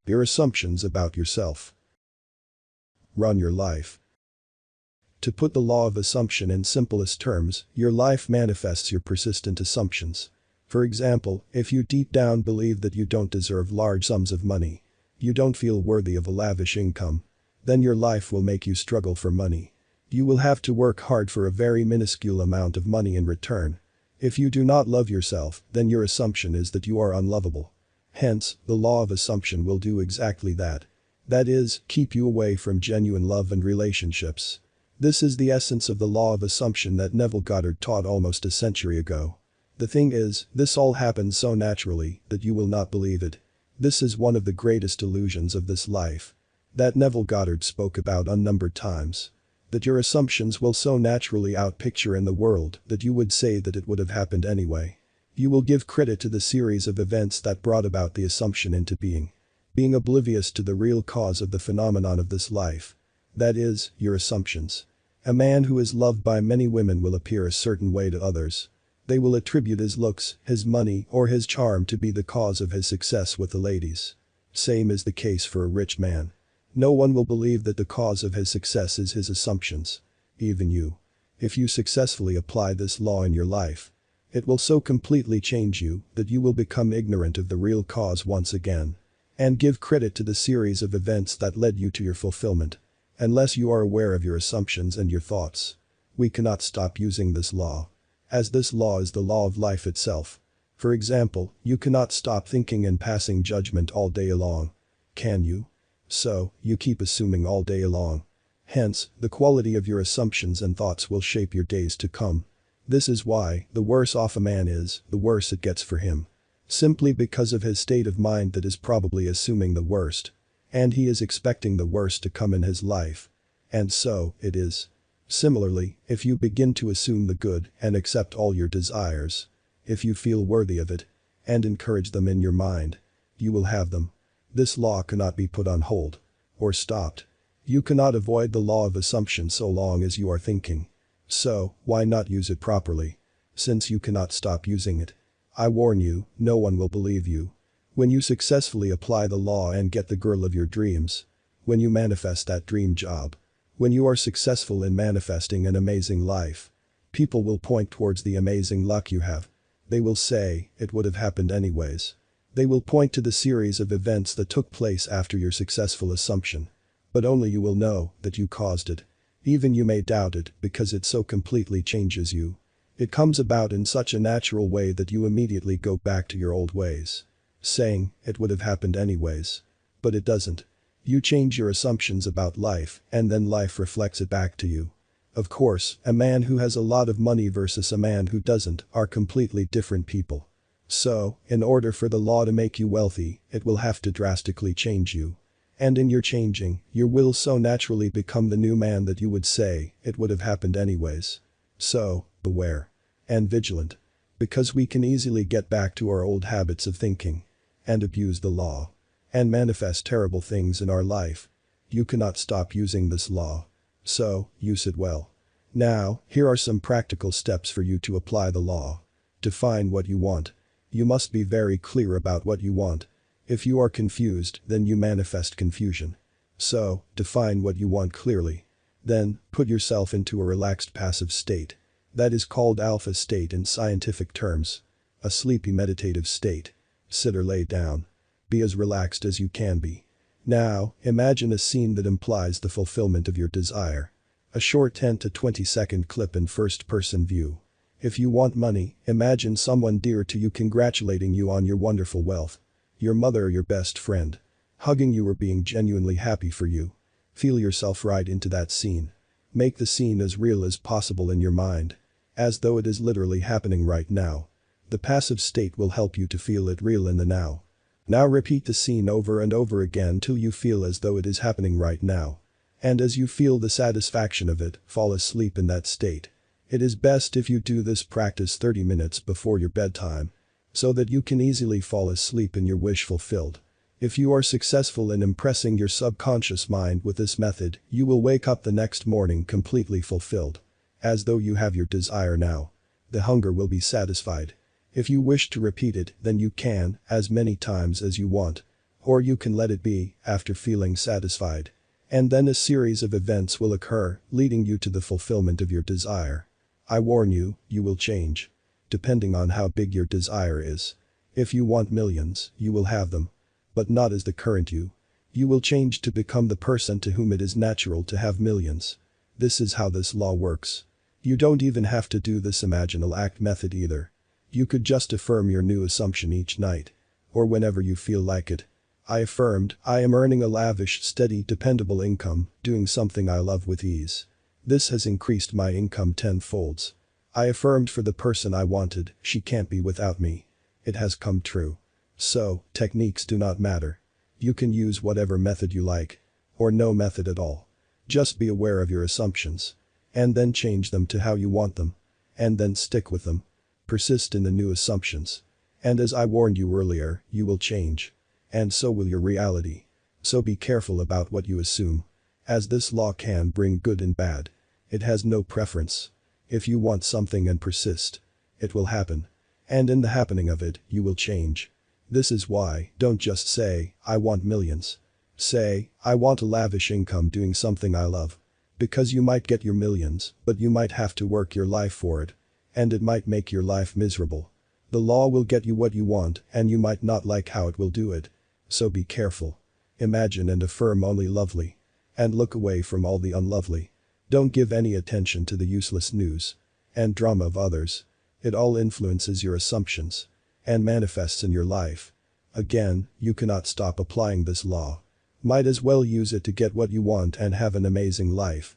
Your assumptions about yourself. Run your life. To put the law of assumption in simplest terms, your life manifests your persistent assumptions. For example, if you deep down believe that you don't deserve large sums of money, you don't feel worthy of a lavish income, then your life will make you struggle for money. You will have to work hard for a very minuscule amount of money in return. If you do not love yourself, then your assumption is that you are unlovable. Hence, the law of assumption will do exactly that. That is, keep you away from genuine love and relationships. This is the essence of the law of assumption that Neville Goddard taught almost a century ago. The thing is, this all happens so naturally that you will not believe it. This is one of the greatest illusions of this life that Neville Goddard spoke about unnumbered times. That your assumptions will so naturally outpicture in the world that you would say that it would have happened anyway. You will give credit to the series of events that brought about the assumption into being oblivious to the real cause of the phenomenon of this life. That is, your assumptions. A man who is loved by many women will appear a certain way to others. They will attribute his looks, his money, or his charm to be the cause of his success with the ladies. Same is the case for a rich man. No one will believe that the cause of his success is his assumptions. Even you. If you successfully apply this law in your life, it will so completely change you that you will become ignorant of the real cause once again. And give credit to the series of events that led you to your fulfillment. Unless you are aware of your assumptions and your thoughts, we cannot stop using this law. As this law is the law of life itself. For example, you cannot stop thinking and passing judgment all day long. Can you? So, you keep assuming all day long. Hence, the quality of your assumptions and thoughts will shape your days to come. This is why, the worse off a man is, the worse it gets for him. Simply because of his state of mind that is probably assuming the worst. And he is expecting the worst to come in his life. And so, it is. Similarly, if you begin to assume the good and accept all your desires, if you feel worthy of it, and encourage them in your mind, you will have them. This law cannot be put on hold. Or stopped. You cannot avoid the law of assumption so long as you are thinking. So, why not use it properly? Since you cannot stop using it. I warn you, no one will believe you. When you successfully apply the law and get the girl of your dreams. When you manifest that dream job. When you are successful in manifesting an amazing life. People will point towards the amazing luck you have. They will say, it would have happened anyways. They will point to the series of events that took place after your successful assumption. But only you will know that you caused it. Even you may doubt it because it so completely changes you. It comes about in such a natural way that you immediately go back to your old ways. Saying, it would have happened anyways. But it doesn't. You change your assumptions about life and then life reflects it back to you. Of course, a man who has a lot of money versus a man who doesn't are completely different people. So, in order for the law to make you wealthy, it will have to drastically change you. And in your changing, your will so naturally become the new man that you would say, it would have happened anyways. So, beware. And vigilant. Because we can easily get back to our old habits of thinking. And abuse the law. And manifest terrible things in our life. You cannot stop using this law. So, use it well. Now, here are some practical steps for you to apply the law. Define what you want. You must be very clear about what you want. If you are confused, then you manifest confusion. So, define what you want clearly. Then, put yourself into a relaxed passive state. That is called alpha state in scientific terms. A sleepy meditative state. Sit or lay down. Be as relaxed as you can be. Now, imagine a scene that implies the fulfillment of your desire. A short 10 to 20-second clip in first-person view. If you want money, imagine someone dear to you congratulating you on your wonderful wealth. Your mother or your best friend. Hugging you or being genuinely happy for you. Feel yourself right into that scene. Make the scene as real as possible in your mind. As though it is literally happening right now. The passive state will help you to feel it real in the now. Now repeat the scene over and over again till you feel as though it is happening right now. And as you feel the satisfaction of it, fall asleep in that state. It is best if you do this practice 30 minutes before your bedtime. So that you can easily fall asleep in your wish fulfilled. If you are successful in impressing your subconscious mind with this method, you will wake up the next morning completely fulfilled. As though you have your desire now. The hunger will be satisfied. If you wish to repeat it, then you can, as many times as you want. Or you can let it be after feeling satisfied. And then a series of events will occur, leading you to the fulfillment of your desire. I warn you, you will change. Depending on how big your desire is. If you want millions, you will have them. But not as the current you. You will change to become the person to whom it is natural to have millions. This is how this law works. You don't even have to do this imaginal act method either. You could just affirm your new assumption each night. Or whenever you feel like it. I affirmed, I am earning a lavish, steady, dependable income, doing something I love with ease. This has increased my income tenfolds. I affirmed for the person I wanted, she can't be without me. It has come true. So, techniques do not matter. You can use whatever method you like. Or no method at all. Just be aware of your assumptions. And then change them to how you want them. And then stick with them. Persist in the new assumptions. And as I warned you earlier, you will change. And so will your reality. So be careful about what you assume. As this law can bring good and bad. It has no preference. If you want something and persist, it will happen. And in the happening of it, you will change. This is why, don't just say, I want millions. Say, I want a lavish income doing something I love. Because you might get your millions, but you might have to work your life for it. And it might make your life miserable. The law will get you what you want, and you might not like how it will do it. So be careful. Imagine and affirm only lovely. And look away from all the unlovely. Don't give any attention to the useless news and drama of others. It all influences your assumptions and manifests in your life. Again, you cannot stop applying this law. Might as well use it to get what you want and have an amazing life.